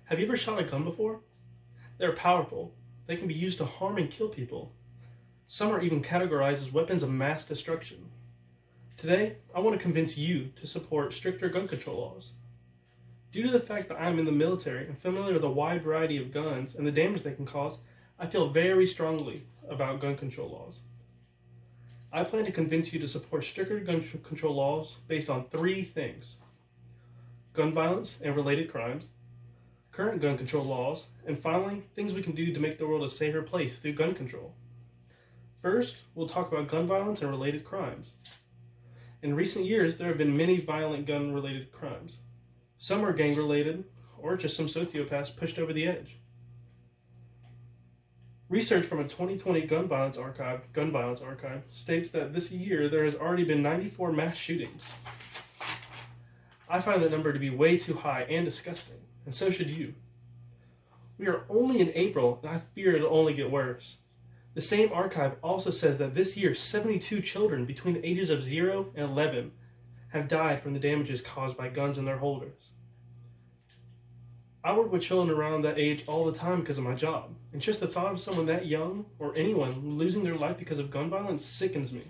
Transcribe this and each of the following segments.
Have you ever shot a gun before? They're powerful. They can be used to harm and kill people. Some are even categorized as weapons of mass destruction. Today, I want to convince you to support stricter gun control laws. Due to the fact that I am in the military and familiar with a wide variety of guns and the damage they can cause, I feel very strongly about gun control laws. I plan to convince you to support stricter gun control laws based on 3 things: gun violence and related crimes, current gun control laws, and finally, things we can do to make the world a safer place through gun control. First, we'll talk about gun violence and related crimes. In recent years, there have been many violent gun-related crimes. Some are gang-related, or just some sociopaths pushed over the edge. Research from a 2020 gun violence archive, states that this year there has already been 94 mass shootings. I find that number to be way too high and disgusting, and so should you. We are only in April, and I fear it'll only get worse. The same archive also says that this year 72 children between the ages of 0 and 11 have died from the damages caused by guns in their holders. I work with children around that age all the time because of my job, and just the thought of someone that young, or anyone, losing their life because of gun violence sickens me.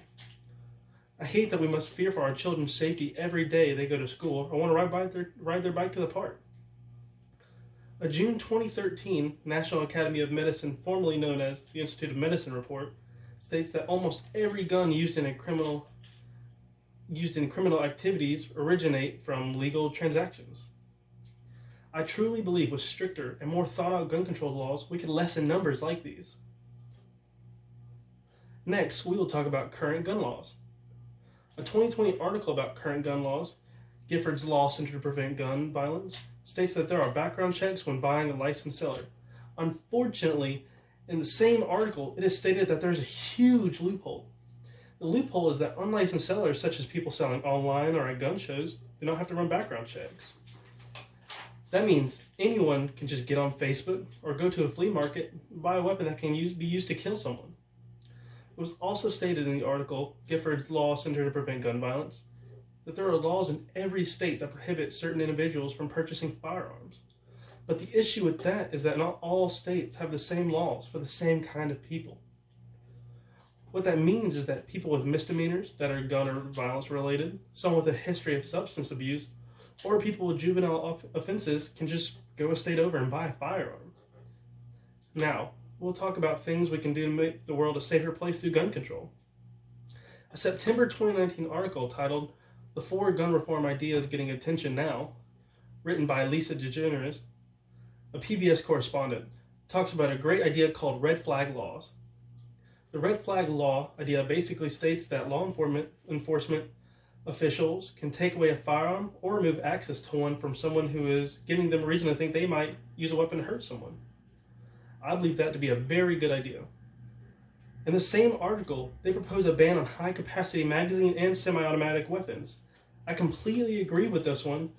I hate that we must fear for our children's safety every day they go to school or want to ride their bike to the park. A June 2013 National Academy of Medicine, formerly known as the Institute of Medicine report, states that almost every gun used in criminal activities originate from legal transactions. I truly believe with stricter and more thought-out gun control laws, we could lessen numbers like these. Next, we will talk about current gun laws. A 2020 article about current gun laws, Gifford's Law Center to Prevent Gun Violence, states that there are background checks when buying a licensed seller. Unfortunately, in the same article, it is stated that there's a huge loophole. The loophole is that unlicensed sellers, such as people selling online or at gun shows, do not have to run background checks. That means anyone can just get on Facebook or go to a flea market and buy a weapon that can be used to kill someone. It was also stated in the article, Gifford's Law Center to Prevent Gun Violence, that there are laws in every state that prohibit certain individuals from purchasing firearms. But the issue with that is that not all states have the same laws for the same kind of people. What that means is that people with misdemeanors that are gun or violence related, someone with a history of substance abuse, or people with juvenile offenses can just go a state over and buy a firearm. Now, we'll talk about things we can do to make the world a safer place through gun control. A September 2019 article titled "The 4 Gun Reform Ideas Getting Attention Now," written by Lisa DeGeneres, a PBS correspondent, talks about a great idea called red flag laws. The red flag law idea basically states that law enforcement officials can take away a firearm or remove access to one from someone who is giving them a reason to think they might use a weapon to hurt someone. I believe that to be a very good idea. In the same article, they propose a ban on high-capacity magazine and semi-automatic weapons. I completely agree with this one,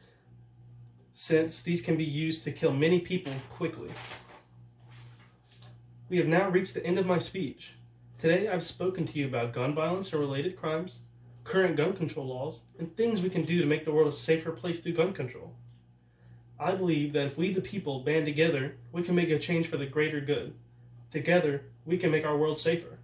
since these can be used to kill many people quickly. We have now reached the end of my speech. Today I've spoken to you about gun violence and related crimes, current gun control laws, and things we can do to make the world a safer place through gun control. I believe that if we the people band together, we can make a change for the greater good. Together, we can make our world safer.